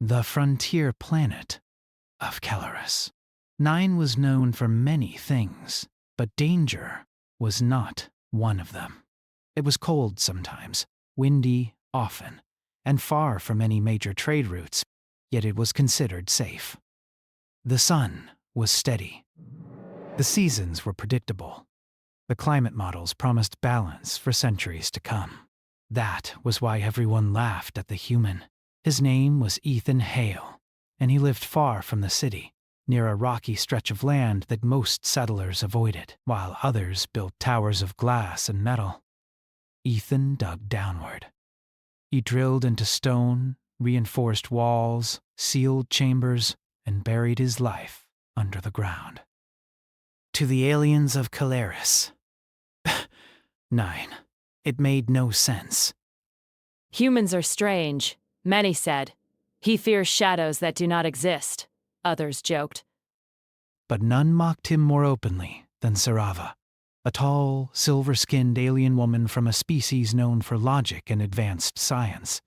the frontier planet of Kellerus. 9 was known for many things, but danger was not one of them. It was cold sometimes, windy often, and far from any major trade routes, yet it was considered safe. The sun was steady. The seasons were predictable. The climate models promised balance for centuries to come. That was why everyone laughed at the human. His name was Ethan Hale, and he lived far from the city, near a rocky stretch of land that most settlers avoided, while others built towers of glass and metal. Ethan dug downward. He drilled into stone, reinforced walls, sealed chambers, and buried his life under the ground. To the aliens of Kellerus. 9. It made no sense. Humans are strange, many said. He fears shadows that do not exist, others joked. But none mocked him more openly than Sarava, a tall, silver-skinned alien woman from a species known for logic and advanced science.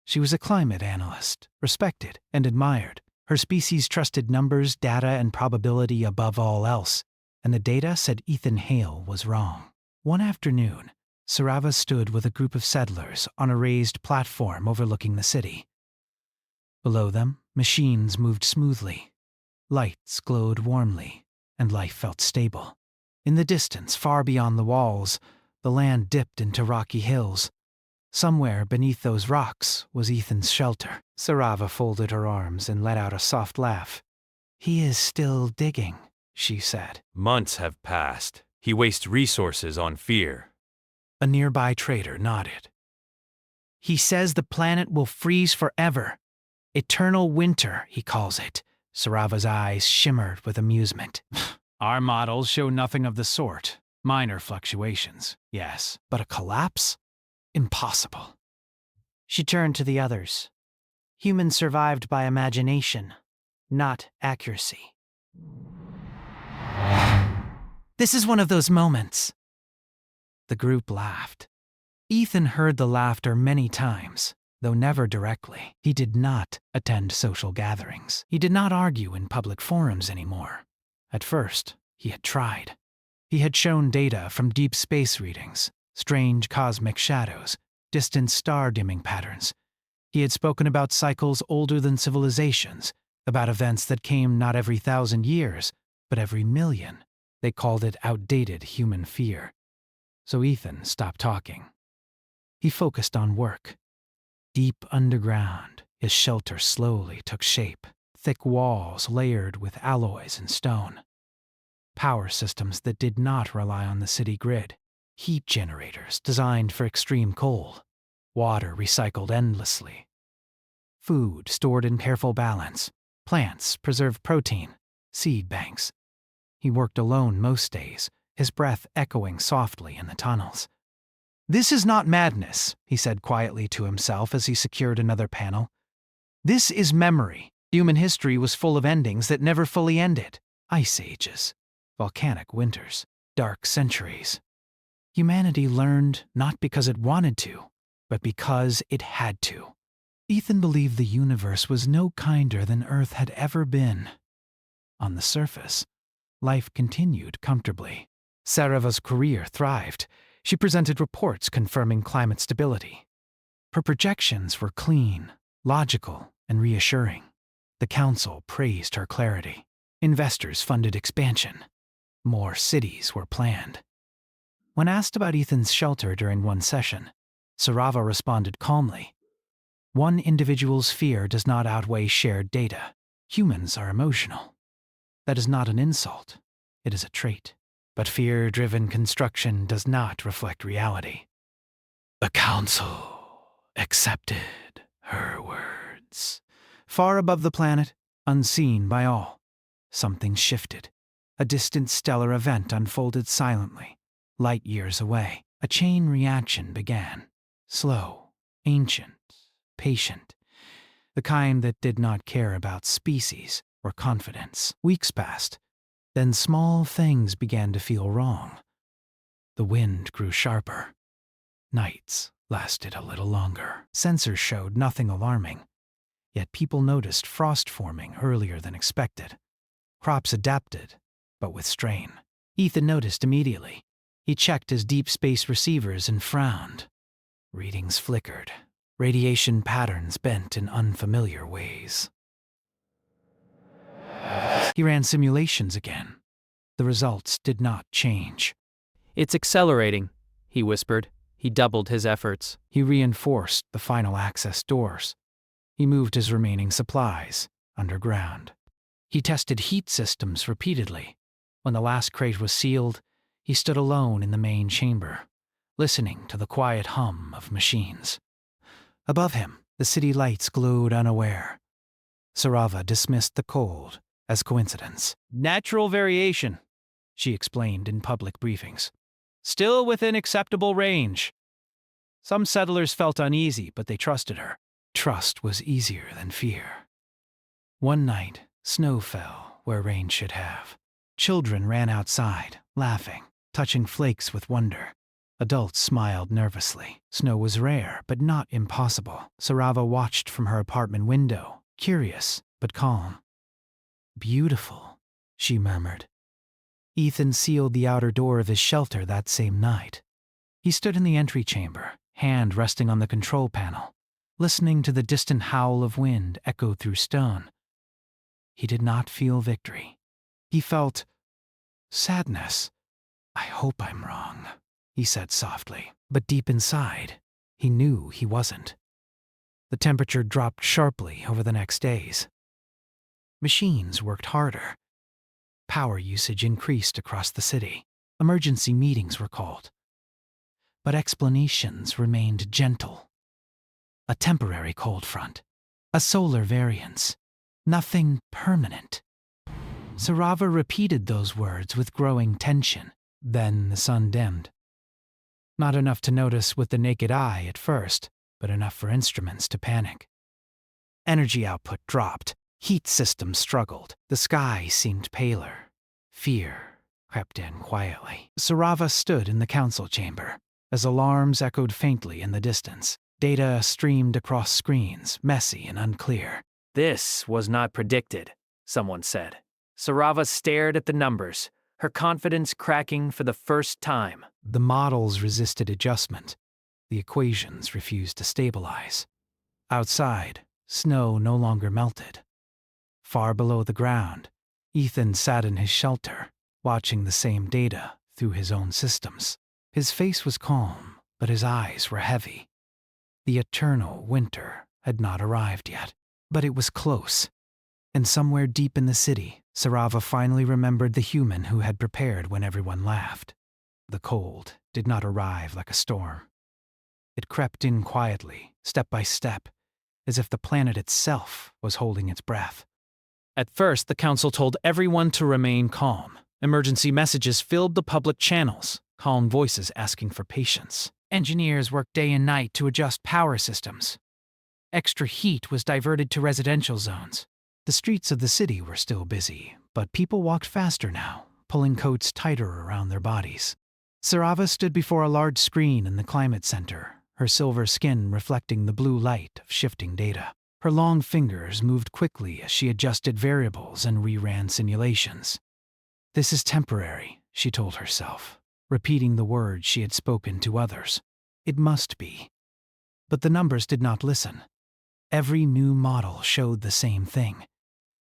She was a climate analyst, respected and admired. Her species trusted numbers, data, and probability above all else, and the data said Ethan Hale was wrong. One afternoon, Sarava stood with a group of settlers on a raised platform overlooking the city. Below them, machines moved smoothly. Lights glowed warmly, and life felt stable. In the distance, far beyond the walls, the land dipped into rocky hills. Somewhere beneath those rocks was Ethan's shelter. Sarava folded her arms and let out a soft laugh. "He is still digging," she said. "Months have passed. He wastes resources on fear." A nearby trader nodded. "He says the planet will freeze forever. Eternal winter, he calls it." Sarava's eyes shimmered with amusement. "Our models show nothing of the sort. Minor fluctuations, yes, but a collapse? Impossible." She turned to the others. "Humans survived by imagination, not accuracy." "This is one of those moments." The group laughed. Ethan heard the laughter many times, though never directly. He did not attend social gatherings. He did not argue in public forums anymore. At first, he had tried. He had shown data from deep space readings, strange cosmic shadows, distant star-dimming patterns. He had spoken about cycles older than civilizations, about events that came not every 1,000 years, but every million. They called it outdated human fear. So Ethan stopped talking. He focused on work. Deep underground, his shelter slowly took shape, thick walls layered with alloys and stone. Power systems that did not rely on the city grid. Heat generators designed for extreme cold. Water recycled endlessly. Food stored in careful balance. Plants preserved protein. Seed banks. He worked alone most days, his breath echoing softly in the tunnels. "This is not madness," he said quietly to himself as he secured another panel. "This is memory." Human history was full of endings that never fully ended. Ice ages, volcanic winters, dark centuries. Humanity learned not because it wanted to, but because it had to. Ethan believed the universe was no kinder than Earth had ever been. On the surface, life continued comfortably. Sarava's career thrived. She presented reports confirming climate stability. Her projections were clean, logical, and reassuring. The council praised her clarity. Investors funded expansion. More cities were planned. When asked about Ethan's shelter during one session, Sarava responded calmly. "One individual's fear does not outweigh shared data. Humans are emotional. That is not an insult. It is a trait. But fear-driven construction does not reflect reality." The council accepted her words. Far above the planet, unseen by all, something shifted. A distant stellar event unfolded silently, light years away. A chain reaction began. Slow, ancient, patient. The kind that did not care about species or confidence. Weeks passed. Then small things began to feel wrong. The wind grew sharper. Nights lasted a little longer. Sensors showed nothing alarming. Yet people noticed frost forming earlier than expected. Crops adapted, but with strain. Ethan noticed immediately. He checked his deep space receivers and frowned. Readings flickered. Radiation patterns bent in unfamiliar ways. He ran simulations again. The results did not change. "It's accelerating," he whispered. He doubled his efforts. He reinforced the final access doors. He moved his remaining supplies underground. He tested heat systems repeatedly. When the last crate was sealed, he stood alone in the main chamber, listening to the quiet hum of machines. Above him, the city lights glowed unaware. Sarava dismissed the cold as coincidence. "Natural variation," she explained in public briefings. "Still within acceptable range." Some settlers felt uneasy, but they trusted her. Trust was easier than fear. One night, snow fell where rain should have. Children ran outside, laughing, touching flakes with wonder. Adults smiled nervously. Snow was rare, but not impossible. Sarava watched from her apartment window, curious but calm. "Beautiful," she murmured. Ethan sealed the outer door of his shelter that same night. He stood in the entry chamber, hand resting on the control panel, listening to the distant howl of wind echo through stone. He did not feel victory. He felt sadness. "I hope I'm wrong," he said softly, but deep inside, he knew he wasn't. The temperature dropped sharply over the next days. Machines worked harder. Power usage increased across the city. Emergency meetings were called. But explanations remained gentle. A temporary cold front. A solar variance. Nothing permanent. Sarava repeated those words with growing tension. Then the sun dimmed. Not enough to notice with the naked eye at first, but enough for instruments to panic. Energy output dropped. Heat systems struggled. The sky seemed paler. Fear crept in quietly. Sarava stood in the council chamber as alarms echoed faintly in the distance. Data streamed across screens, messy and unclear. "This was not predicted," someone said. Sarava stared at the numbers, her confidence cracking for the first time. The models resisted adjustment. The equations refused to stabilize. Outside, snow no longer melted. Far below the ground, Ethan sat in his shelter, watching the same data through his own systems. His face was calm, but his eyes were heavy. The eternal winter had not arrived yet, but it was close. And somewhere deep in the city, Sarava finally remembered the human who had prepared when everyone laughed. The cold did not arrive like a storm. It crept in quietly, step by step, as if the planet itself was holding its breath. At first, the council told everyone to remain calm. Emergency messages filled the public channels, calm voices asking for patience. Engineers worked day and night to adjust power systems. Extra heat was diverted to residential zones. The streets of the city were still busy, but people walked faster now, pulling coats tighter around their bodies. Sarava stood before a large screen in the climate center, her silver skin reflecting the blue light of shifting data. Her long fingers moved quickly as she adjusted variables and reran simulations. "This is temporary," she told herself, repeating the words she had spoken to others. "It must be." But the numbers did not listen. Every new model showed the same thing: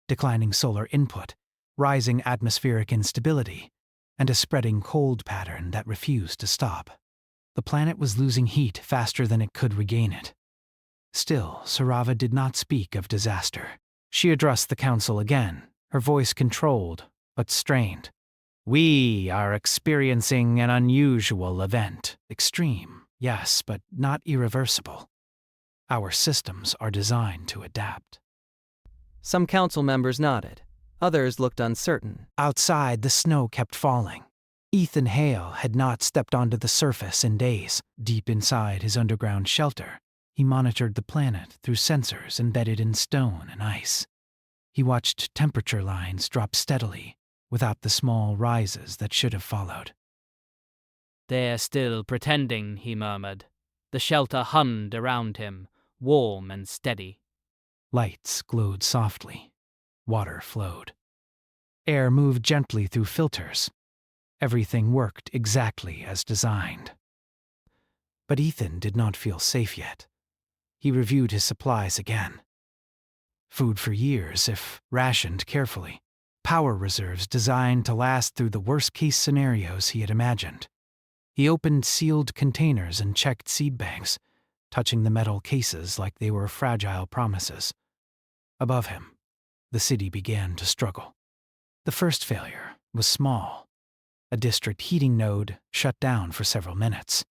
declining solar input, rising atmospheric instability, and a spreading cold pattern that refused to stop. The planet was losing heat faster than it could regain it. Still, Sarava did not speak of disaster. She addressed the council again, her voice controlled but strained. "We are experiencing an unusual event. Extreme, yes, but not irreversible. Our systems are designed to adapt." Some council members nodded. Others looked uncertain. Outside, the snow kept falling. Ethan Hale had not stepped onto the surface in days. Deep inside his underground shelter, he monitored the planet through sensors embedded in stone and ice. He watched temperature lines drop steadily, without the small rises that should have followed. "They're still pretending," he murmured. The shelter hummed around him, warm and steady. Lights glowed softly. Water flowed. Air moved gently through filters. Everything worked exactly as designed. But Ethan did not feel safe yet. He reviewed his supplies again. Food for years, if rationed carefully. Power reserves designed to last through the worst-case scenarios he had imagined. He opened sealed containers and checked seed banks, touching the metal cases like they were fragile promises. Above him, the city began to struggle. The first failure was small. A district heating node shut down for several minutes.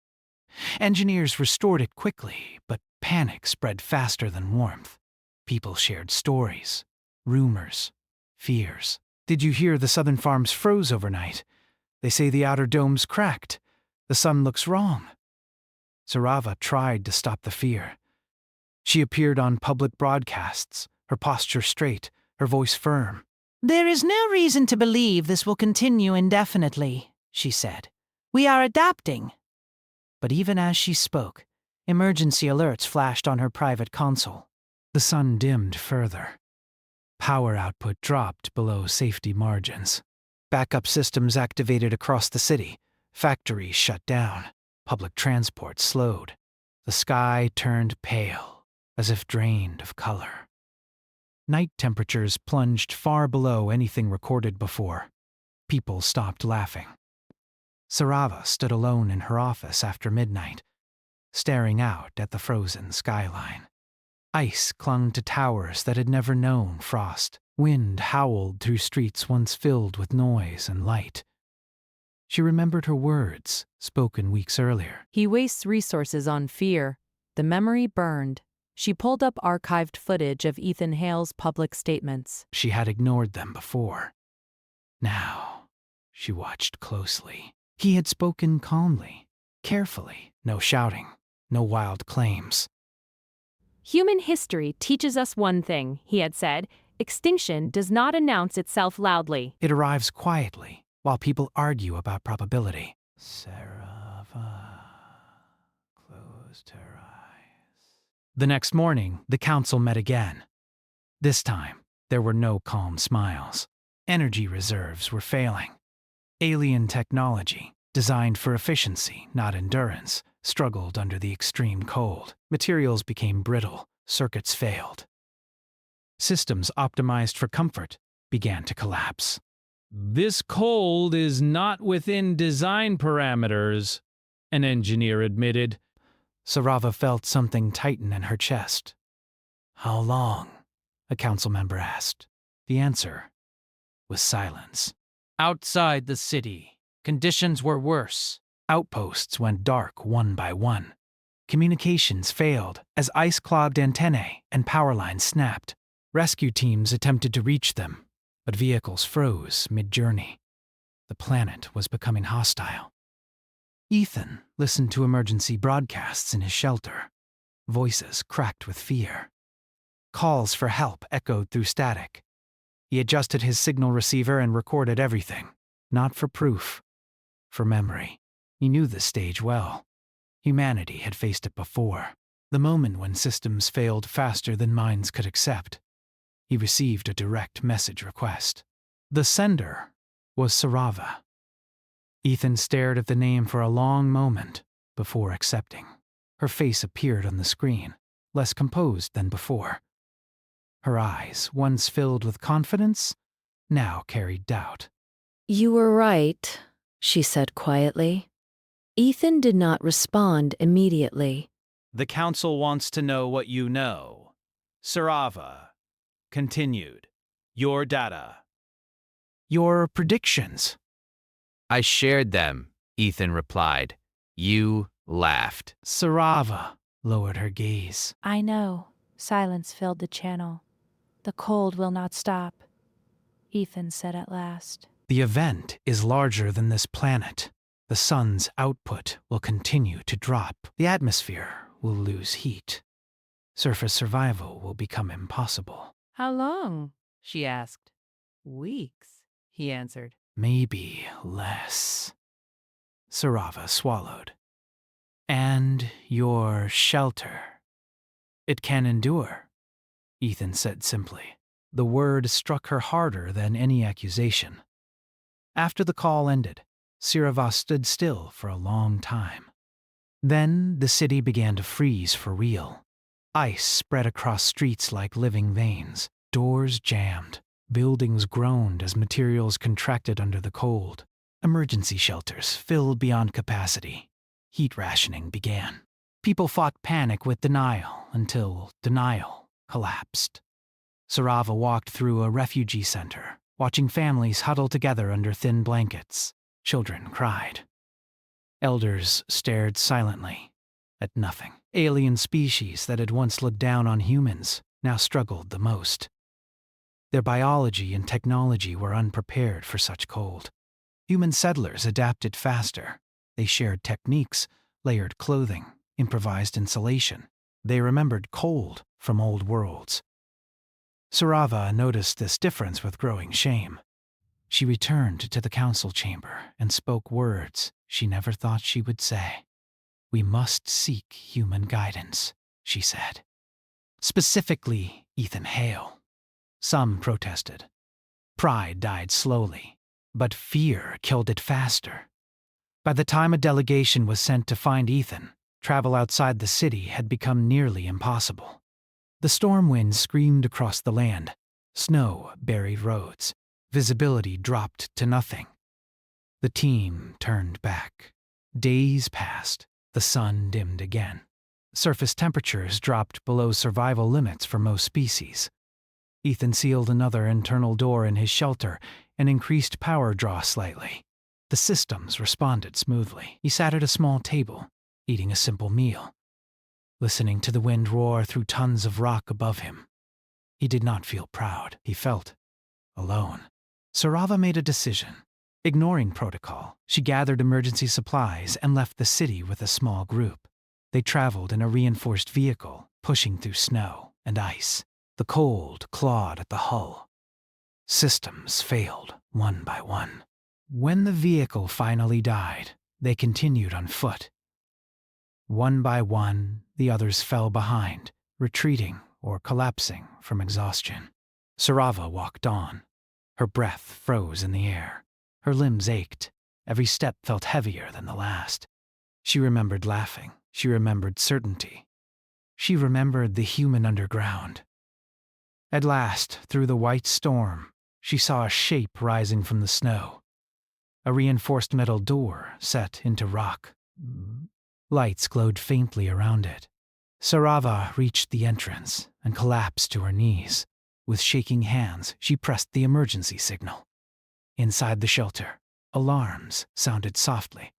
Engineers restored it quickly, but panic spread faster than warmth. People shared stories, rumors, fears. Did you hear the southern farms froze overnight? They say the outer dome's cracked. The sun looks wrong. Sarava tried to stop the fear. She appeared on public broadcasts, her posture straight, her voice firm. "There is no reason to believe this will continue indefinitely," she said. "We are adapting." But even as she spoke, emergency alerts flashed on her private console. The sun dimmed further. Power output dropped below safety margins. Backup systems activated across the city. Factories shut down. Public transport slowed. The sky turned pale, as if drained of color. Night temperatures plunged far below anything recorded before. People stopped laughing. Sarava stood alone in her office after midnight, staring out at the frozen skyline. Ice clung to towers that had never known frost. Wind howled through streets once filled with noise and light. She remembered her words, spoken weeks earlier. He wastes resources on fear. The memory burned. She pulled up archived footage of Ethan Hale's public statements. She had ignored them before. Now, she watched closely. He had spoken calmly, carefully. No shouting, no wild claims. Human history teaches us one thing, he had said. Extinction does not announce itself loudly. It arrives quietly, while people argue about probability. Sarava closed her eyes. The next morning, the council met again. This time, there were no calm smiles. Energy reserves were failing. Alien technology, designed for efficiency, not endurance, struggled under the extreme cold. Materials became brittle, circuits failed. Systems optimized for comfort began to collapse. This cold is not within design parameters, an engineer admitted. Sarava felt something tighten in her chest. How long? A council member asked. The answer was silence. Outside the city, conditions were worse. Outposts went dark one by one. Communications failed as ice-clogged antennae and power lines snapped. Rescue teams attempted to reach them, but vehicles froze mid-journey. The planet was becoming hostile. Ethan listened to emergency broadcasts in his shelter. Voices cracked with fear. Calls for help echoed through static. He adjusted his signal receiver and recorded everything, not for proof, for memory. He knew this stage well. Humanity had faced it before. The moment when systems failed faster than minds could accept. He received a direct message request. The sender was Sarava. Ethan stared at the name for a long moment before accepting. Her face appeared on the screen, less composed than before. Her eyes, once filled with confidence, now carried doubt. You were right, she said quietly. Ethan did not respond immediately. The council wants to know what you know. Sarava continued. Your data. Your predictions. I shared them, Ethan replied. You laughed. Sarava lowered her gaze. I know. Silence filled the channel. The cold will not stop, Ethan said at last. The event is larger than this planet. The sun's output will continue to drop. The atmosphere will lose heat. Surface survival will become impossible. How long? She asked. Weeks, he answered. Maybe less. Sarava swallowed. And your shelter. It can endure. Ethan said simply. The word struck her harder than any accusation. After the call ended, Sirava stood still for a long time. Then the city began to freeze for real. Ice spread across streets like living veins. Doors jammed. Buildings groaned as materials contracted under the cold. Emergency shelters filled beyond capacity. Heat rationing began. People fought panic with denial until denial collapsed. Sarava walked through a refugee center, watching families huddle together under thin blankets. Children cried. Elders stared silently at nothing. Alien species that had once looked down on humans now struggled the most. Their biology and technology were unprepared for such cold. Human settlers adapted faster. They shared techniques, layered clothing, improvised insulation. They remembered cold from old worlds. Sarava noticed this difference with growing shame. She returned to the council chamber and spoke words she never thought she would say. "We must seek human guidance," she said. Specifically, Ethan Hale. Some protested. Pride died slowly, but fear killed it faster. By the time a delegation was sent to find Ethan, travel outside the city had become nearly impossible. The storm winds screamed across the land. Snow buried roads. Visibility dropped to nothing. The team turned back. Days passed. The sun dimmed again. Surface temperatures dropped below survival limits for most species. Ethan sealed another internal door in his shelter and increased power draw slightly. The systems responded smoothly. He sat at a small table, eating a simple meal, listening to the wind roar through tons of rock above him. He did not feel proud. He felt alone. Sarava made a decision. Ignoring protocol, she gathered emergency supplies and left the city with a small group. They traveled in a reinforced vehicle, pushing through snow and ice. The cold clawed at the hull. Systems failed one by one. When the vehicle finally died, they continued on foot. One by one, the others fell behind, retreating or collapsing from exhaustion. Sarava walked on. Her breath froze in the air. Her limbs ached. Every step felt heavier than the last. She remembered laughing. She remembered certainty. She remembered the human underground. At last, through the white storm, she saw a shape rising from the snow. A reinforced metal door set into rock. Lights glowed faintly around it. Sarava reached the entrance and collapsed to her knees. With shaking hands, she pressed the emergency signal. Inside the shelter, alarms sounded softly.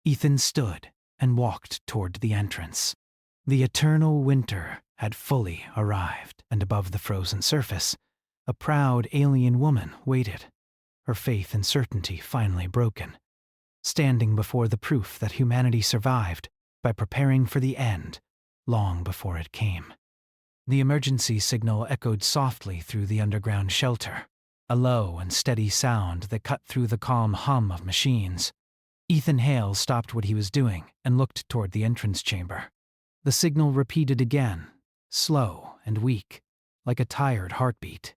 Ethan stood and walked toward the entrance. The eternal winter had fully arrived, and above the frozen surface, a proud alien woman waited, her faith and certainty finally broken, standing before the proof that humanity survived by preparing for the end long before it came. The emergency signal echoed softly through the underground shelter, a low and steady sound that cut through the calm hum of machines. Ethan Hale stopped what he was doing and looked toward the entrance chamber. The signal repeated again, slow and weak, like a tired heartbeat.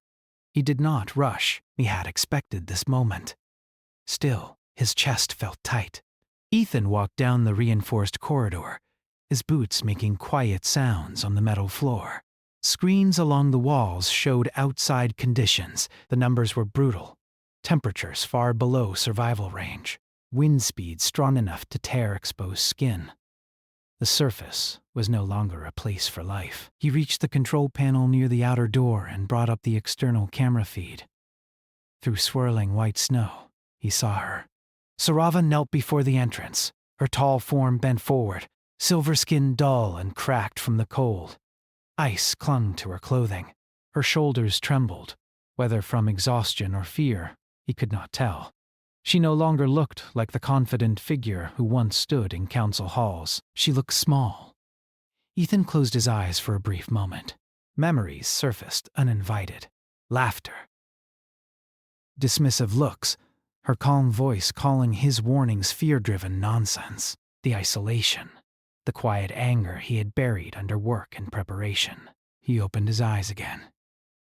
He did not rush. He had expected this moment. Still, his chest felt tight. Ethan walked down the reinforced corridor, his boots making quiet sounds on the metal floor. Screens along the walls showed outside conditions. The numbers were brutal. Temperatures far below survival range. Wind speeds strong enough to tear exposed skin. The surface was no longer a place for life. He reached the control panel near the outer door and brought up the external camera feed. Through swirling white snow, he saw her. Sarava knelt before the entrance, her tall form bent forward, silver skin dull and cracked from the cold. Ice clung to her clothing. Her shoulders trembled, whether from exhaustion or fear, he could not tell. She no longer looked like the confident figure who once stood in council halls. She looked small. Ethan closed his eyes for a brief moment. Memories surfaced uninvited. Laughter. Dismissive looks, her calm voice calling his warnings fear-driven nonsense. The isolation. The quiet anger he had buried under work and preparation. He opened his eyes again.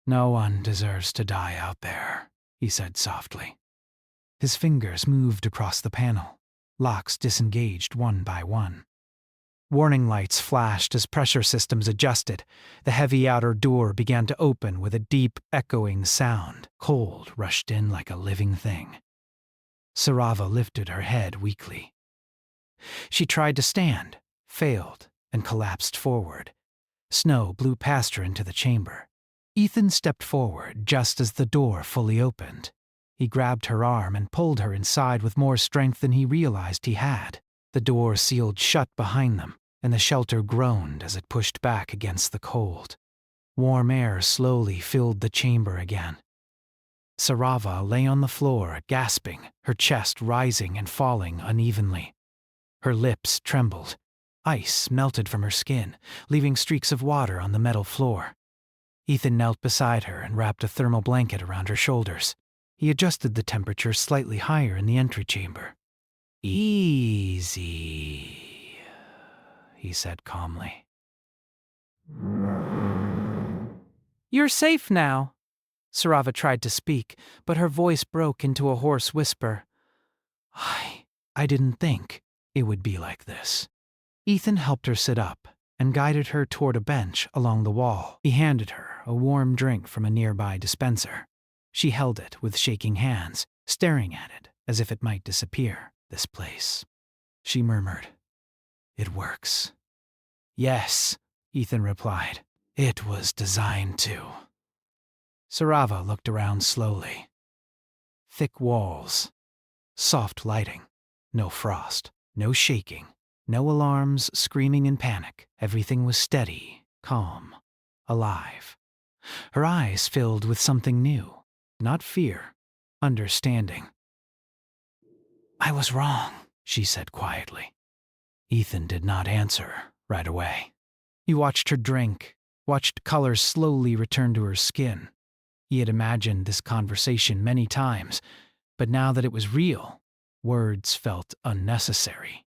No one deserves to die out there, he said softly. His fingers moved across the panel. Locks disengaged one by one. Warning lights flashed as pressure systems adjusted. The heavy outer door began to open with a deep, echoing sound. Cold rushed in like a living thing. Sarava lifted her head weakly. She tried to stand, failed, and collapsed forward. Snow blew past her into the chamber. Ethan stepped forward just as the door fully opened. He grabbed her arm and pulled her inside with more strength than he realized he had. The door sealed shut behind them, and the shelter groaned as it pushed back against the cold. Warm air slowly filled the chamber again. Sarava lay on the floor, gasping, her chest rising and falling unevenly. Her lips trembled. Ice melted from her skin, leaving streaks of water on the metal floor. Ethan knelt beside her and wrapped a thermal blanket around her shoulders. He adjusted the temperature slightly higher in the entry chamber. "Easy," he said calmly. You're safe now. Sarava tried to speak, but her voice broke into a hoarse whisper. I didn't think it would be like this. Ethan helped her sit up and guided her toward a bench along the wall. He handed her a warm drink from a nearby dispenser. She held it with shaking hands, staring at it as if it might disappear. "This place," she murmured. "It works." "Yes," Ethan replied. "It was designed to." Sarava looked around slowly. Thick walls, soft lighting, no frost, no shaking, no alarms screaming in panic. Everything was steady, calm, alive. Her eyes filled with something new, not fear, understanding. "I was wrong," she said quietly. Ethan did not answer right away. He watched her drink, watched color slowly return to her skin. He had imagined this conversation many times, but now that it was real, words felt unnecessary.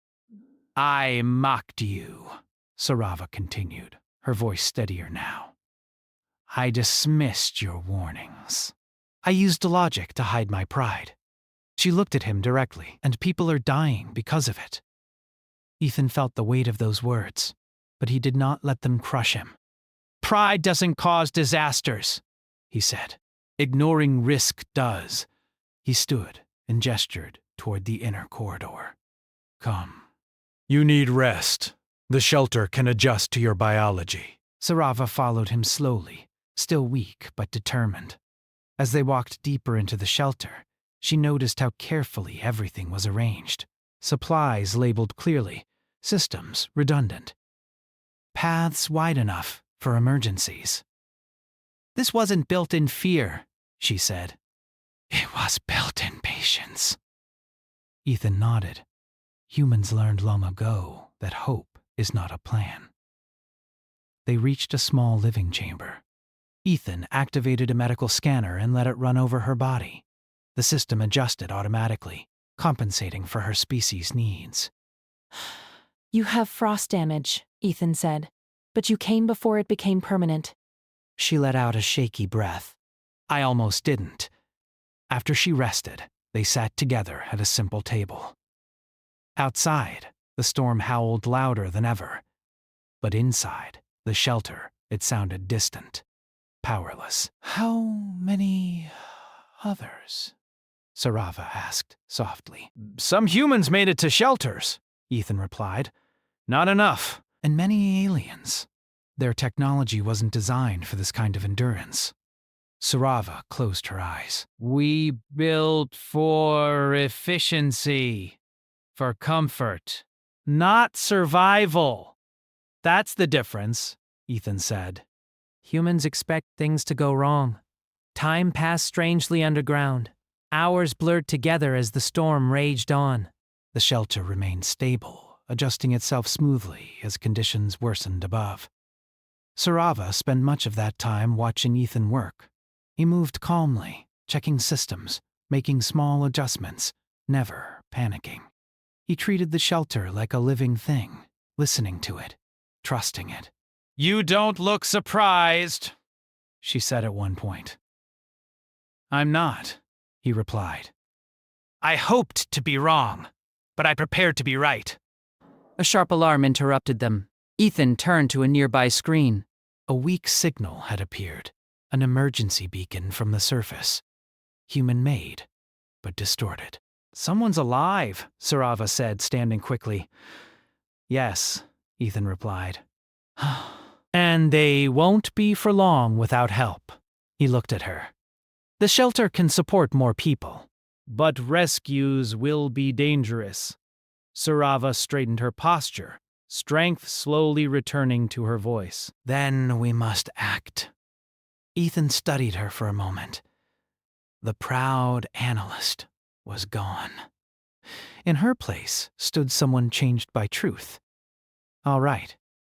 "I mocked you," Sarava continued, her voice steadier now. "I dismissed your warnings. I used logic to hide my pride." She looked at him directly, "And people are dying because of it." Ethan felt the weight of those words, but he did not let them crush him. "Pride doesn't cause disasters," he said. "Ignoring risk does." He stood and gestured toward the inner corridor. "Come." "You need rest. The shelter can adjust to your biology." Sarava followed him slowly, still weak but determined. As they walked deeper into the shelter, she noticed how carefully everything was arranged. Supplies labeled clearly, systems redundant. Paths wide enough for emergencies. "This wasn't built in fear," she said. "It was built in patience." Ethan nodded. Humans learned long ago that hope is not a plan. They reached a small living chamber. Ethan activated a medical scanner and let it run over her body. The system adjusted automatically, compensating for her species' needs. You have frost damage, Ethan said, but you came before it became permanent. She let out a shaky breath. I almost didn't. After she rested, they sat together at a simple table. Outside, the storm howled louder than ever. But inside, the shelter, it sounded distant, powerless. "How many others?" Sarava asked softly. "Some humans made it to shelters," Ethan replied. "Not enough. And many aliens. Their technology wasn't designed for this kind of endurance." Sarava closed her eyes. "We built for efficiency, for comfort, not survival. That's the difference," Ethan said. Humans expect things to go wrong. Time passed strangely underground. Hours blurred together as the storm raged on. The shelter remained stable, adjusting itself smoothly as conditions worsened above. Sarava spent much of that time watching Ethan work. He moved calmly, checking systems, making small adjustments, never panicking. He treated the shelter like a living thing, listening to it, trusting it. "You don't look surprised," she said at one point. I'm not, he replied. I hoped to be wrong, but I prepared to be right. A sharp alarm interrupted them. Ethan turned to a nearby screen. A weak signal had appeared, an emergency beacon from the surface. Human-made, but distorted. Someone's alive, Sarava said, standing quickly. Yes, Ethan replied. And they won't be for long without help. He looked at her. The shelter can support more people. But rescues will be dangerous. Sarava straightened her posture, strength slowly returning to her voice. Then we must act. Ethan studied her for a moment. The proud analyst was gone. In her place stood someone changed by truth. All right,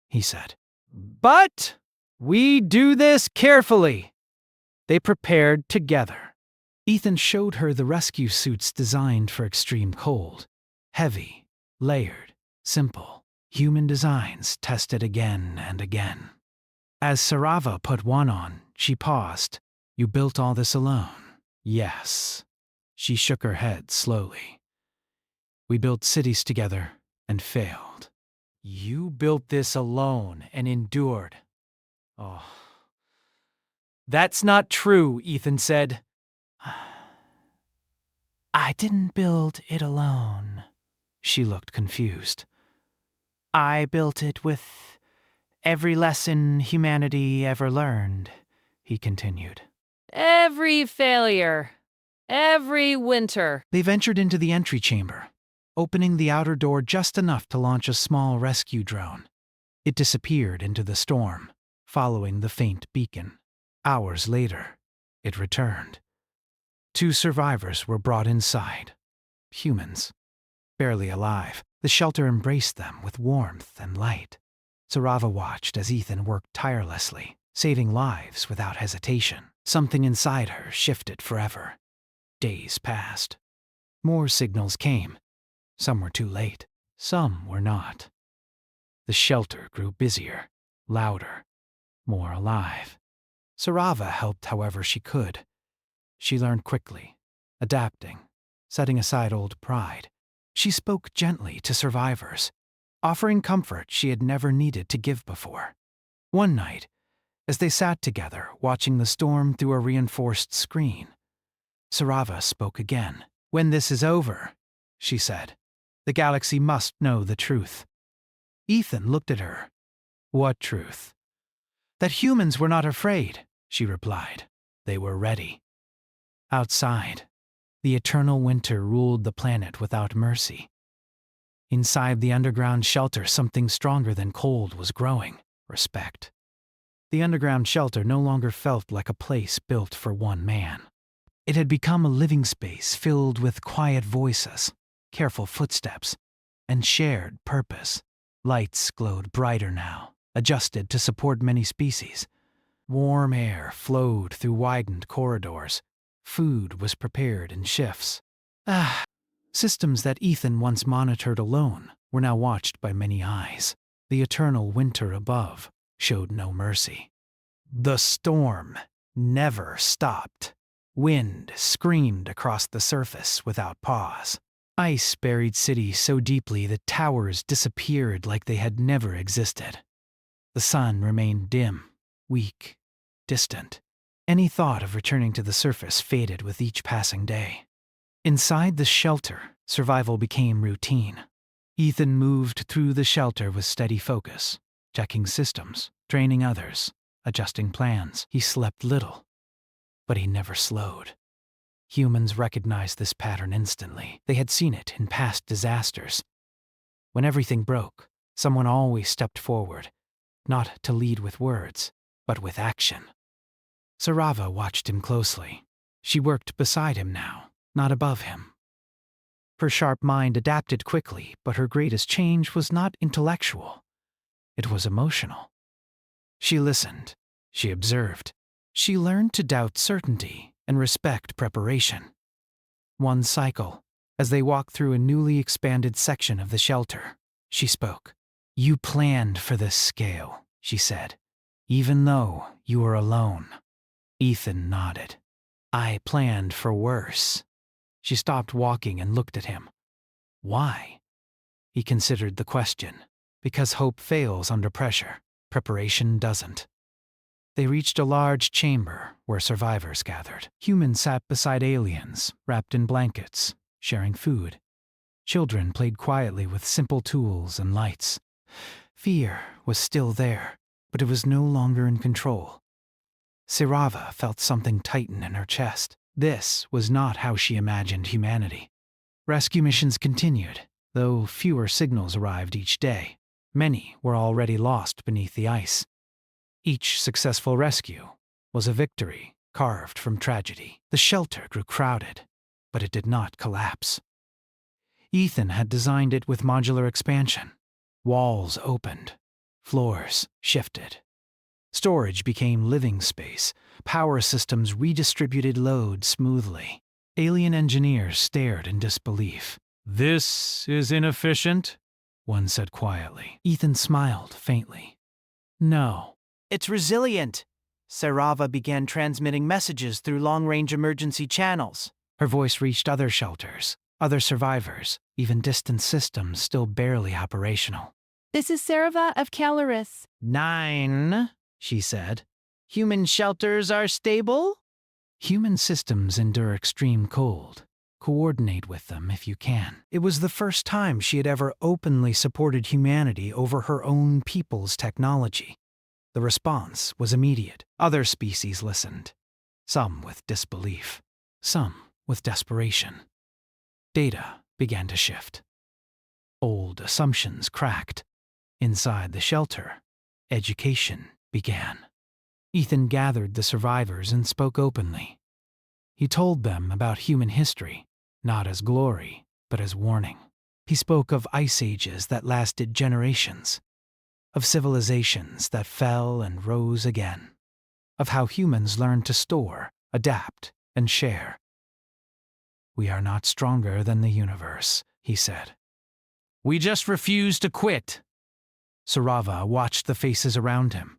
he said. But we do this carefully. They prepared together. Ethan showed her the rescue suits designed for extreme cold. Heavy, layered, simple. Human designs tested again and again. As Sarava put one on, she paused. You built all this alone? Yes. She shook her head slowly. We built cities together and failed. You built this alone and endured. Oh. That's not true, Ethan said. I didn't build it alone. She looked confused. I built it with every lesson humanity ever learned, he continued. Every failure. Every winter. They ventured into the entry chamber, opening the outer door just enough to launch a small rescue drone. It disappeared into the storm, following the faint beacon. Hours later, it returned. 2 survivors were brought inside. Humans, barely alive. The shelter embraced them with warmth and light. Sarava watched as Ethan worked tirelessly, saving lives without hesitation. Something inside her shifted forever. Days passed. More signals came. Some were too late. Some were not. The shelter grew busier, louder, more alive. Sarava helped however she could. She learned quickly, adapting, setting aside old pride. She spoke gently to survivors, offering comfort she had never needed to give before. One night, as they sat together watching the storm through a reinforced screen, Sarava spoke again. When this is over, she said, the galaxy must know the truth. Ethan looked at her. What truth? That humans were not afraid, she replied. They were ready. Outside, the eternal winter ruled the planet without mercy. Inside the underground shelter, something stronger than cold was growing: respect. The underground shelter no longer felt like a place built for one man. It had become a living space filled with quiet voices, careful footsteps, and shared purpose. Lights glowed brighter now, adjusted to support many species. Warm air flowed through widened corridors. Food was prepared in shifts. Systems that Ethan once monitored alone were now watched by many eyes. The eternal winter above showed no mercy. The storm never stopped. Wind screamed across the surface without pause. Ice buried cities so deeply that towers disappeared like they had never existed. The sun remained dim, weak, distant. Any thought of returning to the surface faded with each passing day. Inside the shelter, survival became routine. Ethan moved through the shelter with steady focus, checking systems, training others, adjusting plans. He slept little, but he never slowed. Humans recognized this pattern instantly. They had seen it in past disasters. When everything broke, someone always stepped forward, not to lead with words, but with action. Sarava watched him closely. She worked beside him now, not above him. Her sharp mind adapted quickly, but her greatest change was not intellectual. It was emotional. She listened. She observed. She learned to doubt certainty and respect preparation. One cycle, as they walked through a newly expanded section of the shelter, she spoke. You planned for this scale, she said, even though you were alone. Ethan nodded. I planned for worse. She stopped walking and looked at him. Why? He considered the question. Because hope fails under pressure, preparation doesn't. They reached a large chamber where survivors gathered. Humans sat beside aliens, wrapped in blankets, sharing food. Children played quietly with simple tools and lights. Fear was still there, but it was no longer in control. Sirava felt something tighten in her chest. This was not how she imagined humanity. Rescue missions continued, though fewer signals arrived each day. Many were already lost beneath the ice. Each successful rescue was a victory carved from tragedy. The shelter grew crowded, but it did not collapse. Ethan had designed it with modular expansion. Walls opened, floors shifted. Storage became living space. Power systems redistributed load smoothly. Alien engineers stared in disbelief. This is inefficient, one said quietly. Ethan smiled faintly. No. It's resilient. Sarava began transmitting messages through long-range emergency channels. Her voice reached other shelters, other survivors, even distant systems still barely operational. This is Sarava of Caloris. 9, she said. Human shelters are stable? Human systems endure extreme cold. Coordinate with them if you can. It was the first time she had ever openly supported humanity over her own people's technology. The response was immediate. Other species listened, some with disbelief, some with desperation. Data began to shift. Old assumptions cracked. Inside the shelter, education began. Ethan gathered the survivors and spoke openly. He told them about human history, not as glory, but as warning. He spoke of ice ages that lasted generations, of civilizations that fell and rose again, of how humans learned to store, adapt, and share. We are not stronger than the universe, he said. We just refuse to quit. Sarava watched the faces around him.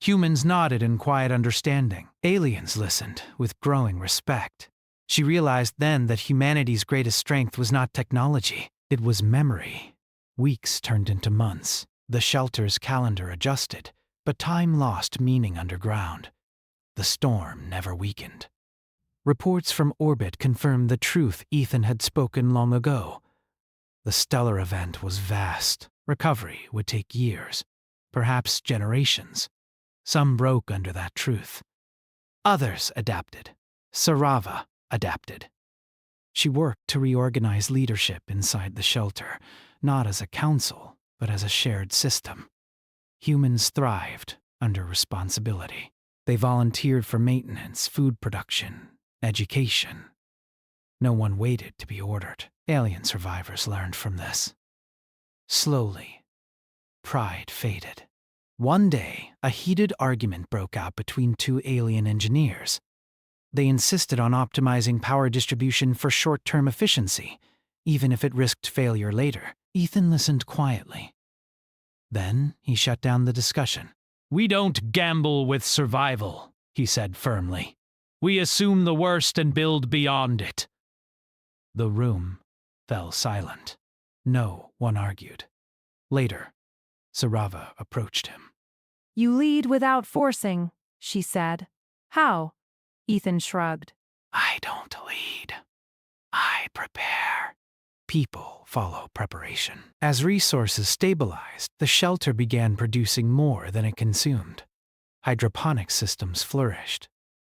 Humans nodded in quiet understanding. Aliens listened with growing respect. She realized then that humanity's greatest strength was not technology, it was memory. Weeks turned into months. The shelter's calendar adjusted, but time lost meaning underground. The storm never weakened. Reports from orbit confirmed the truth Ethan had spoken long ago. The stellar event was vast. Recovery would take years, perhaps generations. Some broke under that truth. Others adapted. Sarava adapted. She worked to reorganize leadership inside the shelter, not as a council, but as a shared system. Humans thrived under responsibility. They volunteered for maintenance, food production, education. No one waited to be ordered. Alien survivors learned from this. Slowly, pride faded. One day, a heated argument broke out between two alien engineers. They insisted on optimizing power distribution for short-term efficiency, even if it risked failure later. Ethan listened quietly. Then he shut down the discussion. We don't gamble with survival, he said firmly. We assume the worst and build beyond it. The room fell silent. No one argued. Later, Sarava approached him. You lead without forcing, she said. How? Ethan shrugged. I don't lead. I prepare. People follow preparation. As resources stabilized, the shelter began producing more than it consumed. Hydroponic systems flourished.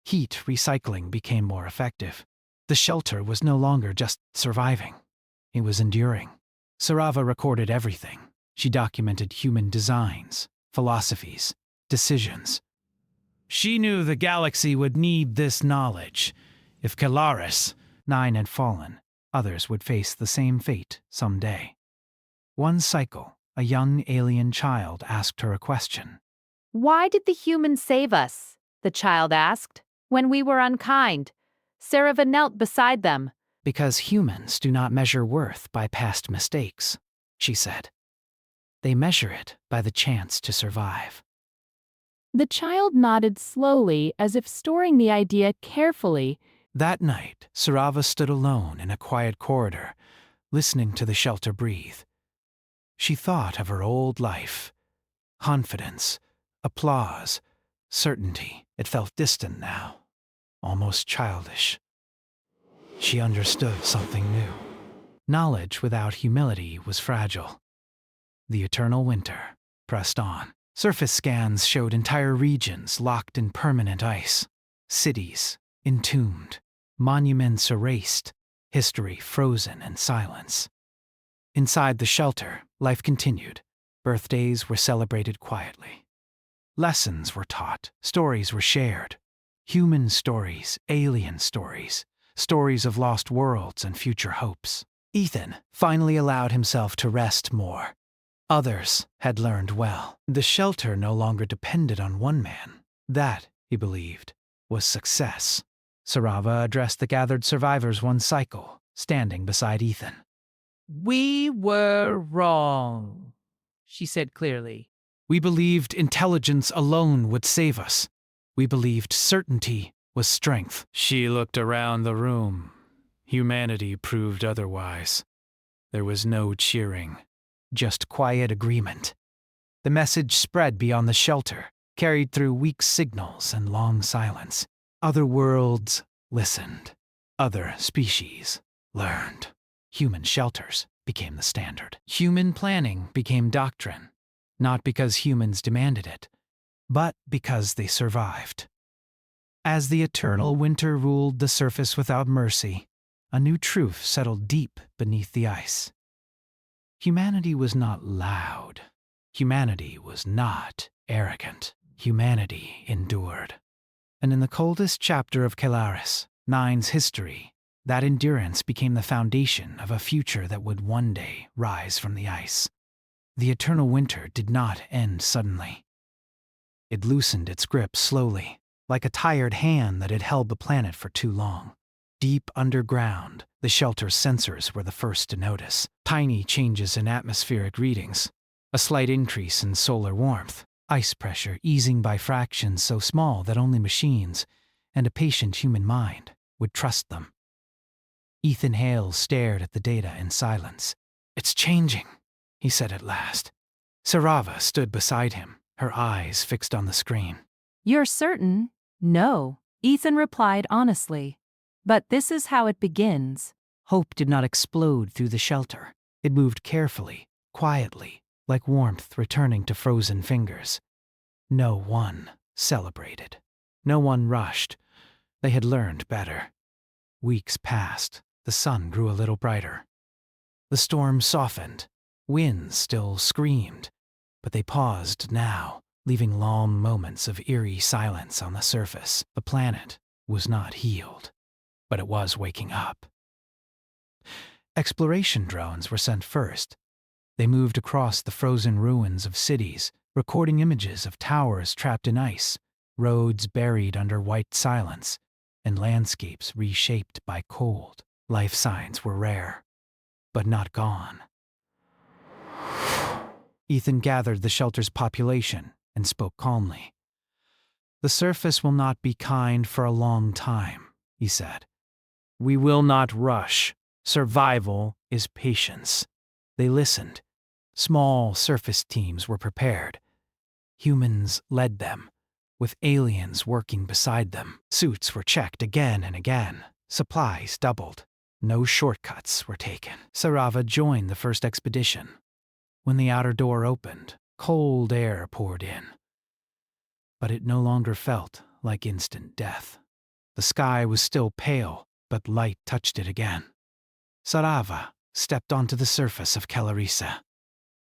Heat recycling became more effective. The shelter was no longer just surviving. It was enduring. Sarava recorded everything. She documented human designs, philosophies, decisions. She knew the galaxy would need this knowledge. If Calaris, 9 had fallen, others would face the same fate someday. One cycle, a young alien child asked her a question. Why did the humans save us? The child asked. When we were unkind. Sarava knelt beside them. Because humans do not measure worth by past mistakes, she said. They measure it by the chance to survive. The child nodded slowly, as if storing the idea carefully. That night, Sarava stood alone in a quiet corridor, listening to the shelter breathe. She thought of her old life. Confidence, applause, certainty. It felt distant now, almost childish. She understood something new. Knowledge without humility was fragile. The eternal winter pressed on. Surface scans showed entire regions locked in permanent ice. Cities entombed, monuments erased, history frozen in silence. Inside the shelter, life continued. Birthdays were celebrated quietly. Lessons were taught, stories were shared. Human stories, alien stories, stories of lost worlds and future hopes. Ethan finally allowed himself to rest more. Others had learned well. The shelter no longer depended on one man. That, he believed, was success. Sarava addressed the gathered survivors one cycle, standing beside Ethan. We were wrong, she said clearly. We believed intelligence alone would save us. We believed certainty was strength. She looked around the room. Humanity proved otherwise. There was no cheering, just quiet agreement. The message spread beyond the shelter, carried through weak signals and long silence. Other worlds listened. Other species learned. Human shelters became the standard. Human planning became doctrine, not because humans demanded it, but because they survived. As the eternal winter ruled the surface without mercy, a new truth settled deep beneath the ice. Humanity was not loud. Humanity was not arrogant. Humanity endured. And in the coldest chapter of Kelaris, Nine's history, that endurance became the foundation of a future that would one day rise from the ice. The eternal winter did not end suddenly. It loosened its grip slowly, like a tired hand that had held the planet for too long. Deep underground, the shelter's sensors were the first to notice. Tiny changes in atmospheric readings, a slight increase in solar warmth, ice pressure easing by fractions so small that only machines and a patient human mind would trust them. Ethan Hale stared at the data in silence. "It's changing," he said at last. Sarava stood beside him, her eyes fixed on the screen. You're certain? No, Ethan replied honestly. But this is how it begins. Hope did not explode through the shelter. It moved carefully, quietly, like warmth returning to frozen fingers. No one celebrated. No one rushed. They had learned better. Weeks passed. The sun grew a little brighter. The storm softened. Winds still screamed, but they paused now, leaving long moments of eerie silence on the surface. The planet was not healed, but it was waking up. Exploration drones were sent first. They moved across the frozen ruins of cities, recording images of towers trapped in ice, roads buried under white silence, and landscapes reshaped by cold. Life signs were rare, but not gone. Ethan gathered the shelter's population and spoke calmly. "The surface will not be kind for a long time," he said. "We will not rush. Survival is patience." They listened. Small surface teams were prepared. Humans led them, with aliens working beside them. Suits were checked again and again. Supplies doubled. No shortcuts were taken. Sarava joined the first expedition. When the outer door opened, cold air poured in. But it no longer felt like instant death. The sky was still pale, but light touched it again. Sarava stepped onto the surface of Kellarisa.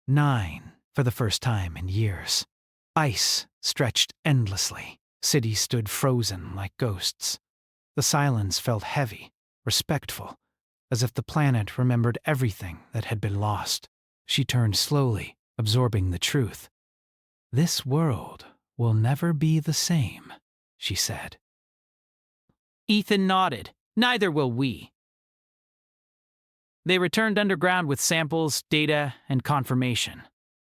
9, for the first time in years. Ice stretched endlessly. Cities stood frozen like ghosts. The silence felt heavy, respectful, as if the planet remembered everything that had been lost. She turned slowly, absorbing the truth. "This world will never be the same," she said. Ethan nodded. "Neither will we." They returned underground with samples, data, and confirmation.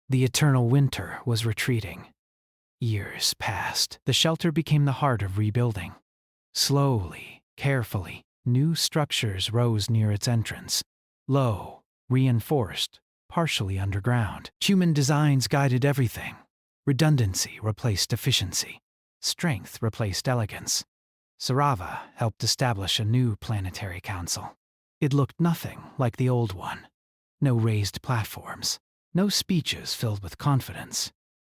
The eternal winter was retreating. Years passed. The shelter became the heart of rebuilding. Slowly, carefully, new structures rose near its entrance. Low, reinforced, partially underground. Human designs guided everything. Redundancy replaced efficiency. Strength replaced elegance. Sarava helped establish a new planetary council. It looked nothing like the old one. No raised platforms. No speeches filled with confidence.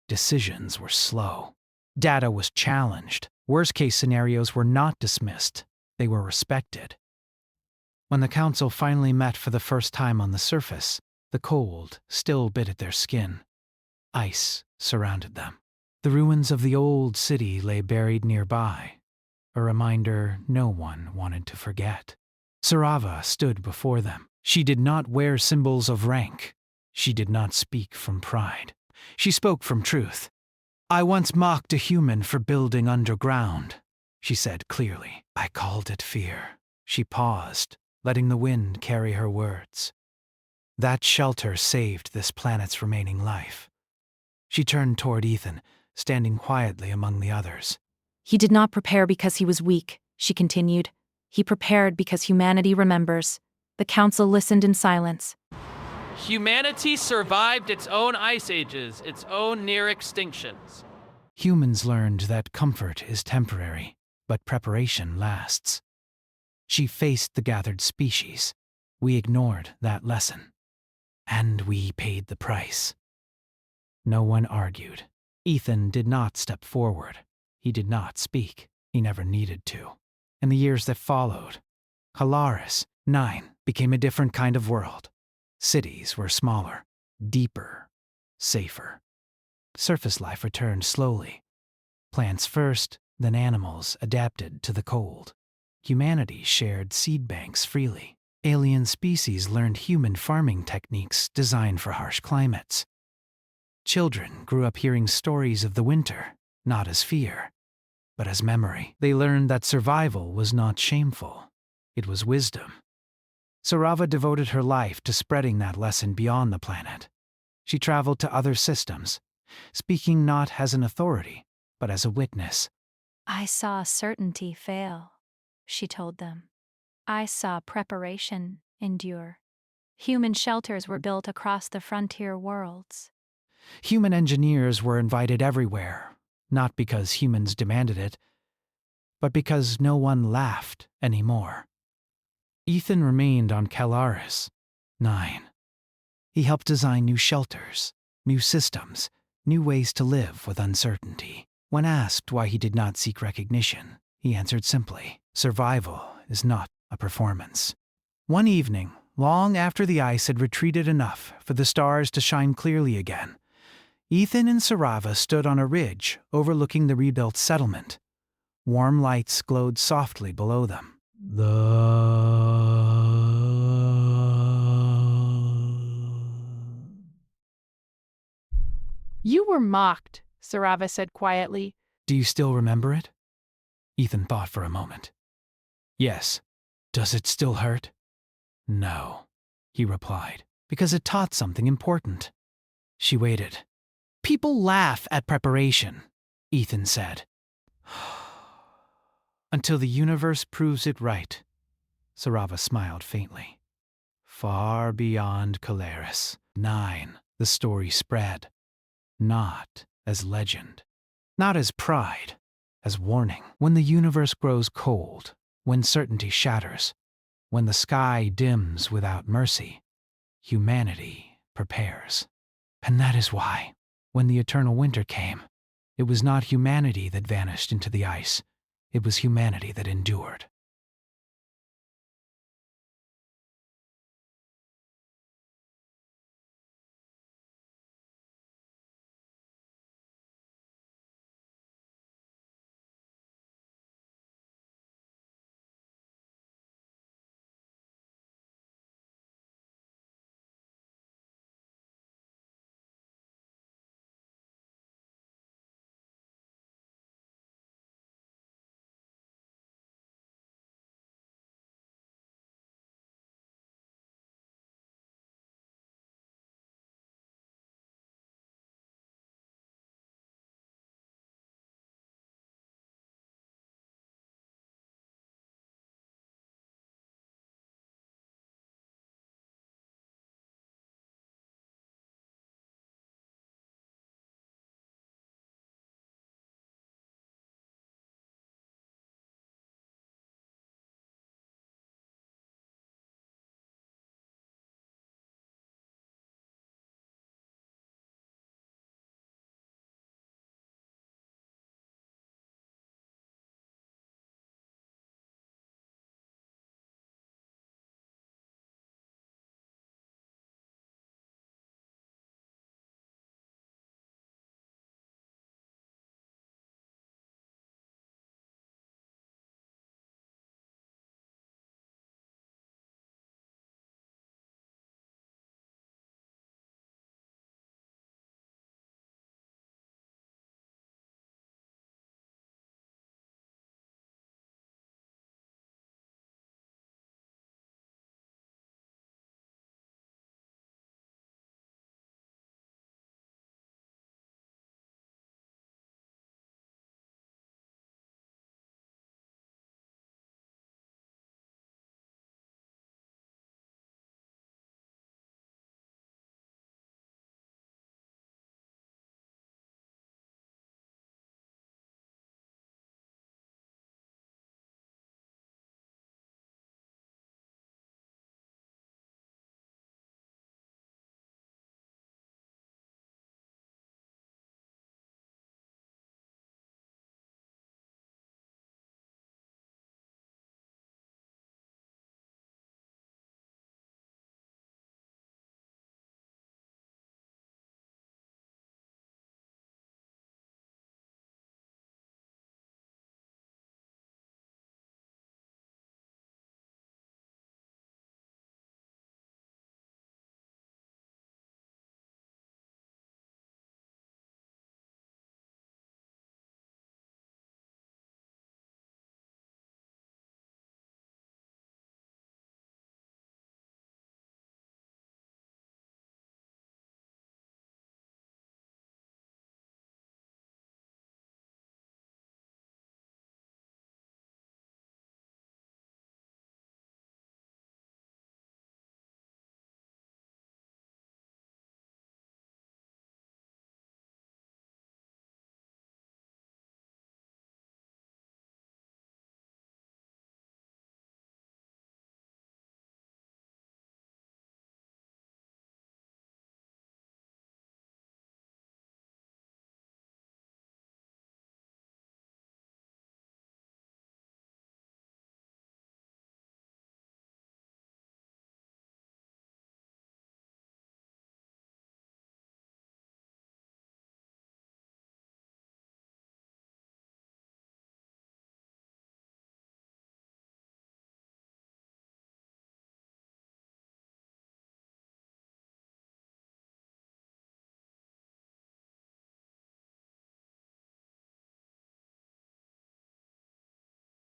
Decisions were slow. Data was challenged. Worst-case scenarios were not dismissed. They were respected. When the council finally met for the first time on the surface, the cold still bit at their skin. Ice surrounded them. The ruins of the old city lay buried nearby, a reminder no one wanted to forget. Sarava stood before them. She did not wear symbols of rank. She did not speak from pride. She spoke from truth. "I once mocked a human for building underground," she said clearly. "I called it fear." She paused, letting the wind carry her words. That shelter saved this planet's remaining life. She turned toward Ethan, standing quietly among the others. "He did not prepare because he was weak," she continued. "He prepared because humanity remembers." The council listened in silence. Humanity survived its own ice ages, its own near extinctions. Humans learned that comfort is temporary, but preparation lasts. She faced the gathered species. We ignored that lesson. And we paid the price. No one argued. Ethan did not step forward. He did not speak. He never needed to. In the years that followed, Halaris 9 became a different kind of world. Cities were smaller, deeper, safer. Surface life returned slowly. Plants first, then animals adapted to the cold. Humanity shared seed banks freely. Alien species learned human farming techniques designed for harsh climates. Children grew up hearing stories of the winter, not as fear, but as memory. They learned that survival was not shameful. It was wisdom. Sarava devoted her life to spreading that lesson beyond the planet. She traveled to other systems, speaking not as an authority, but as a witness. "I saw certainty fail," she told them. "I saw preparation endure. Human shelters were built across the frontier worlds." Human engineers were invited everywhere, not because humans demanded it, but because no one laughed anymore. Ethan remained on Halaris 9. He helped design new shelters, new systems, new ways to live with uncertainty. When asked why he did not seek recognition, he answered simply, "Survival is not a performance." One evening, long after the ice had retreated enough for the stars to shine clearly again, Ethan and Sarava stood on a ridge overlooking the rebuilt settlement. Warm lights glowed softly below them. "You were mocked," Sarava said quietly. "Do you still remember it?" Ethan thought for a moment. "Yes. Does it still hurt?" "No," he replied, "because it taught something important." She waited. "People laugh at preparation," Ethan said. "Until the universe proves it right." Sarava smiled faintly. Far beyond Halaris 9, the story spread. Not as legend, not as pride, as warning. When the universe grows cold, when certainty shatters, when the sky dims without mercy, humanity prepares. And that is why, when the eternal winter came, it was not humanity that vanished into the ice. It was humanity that endured.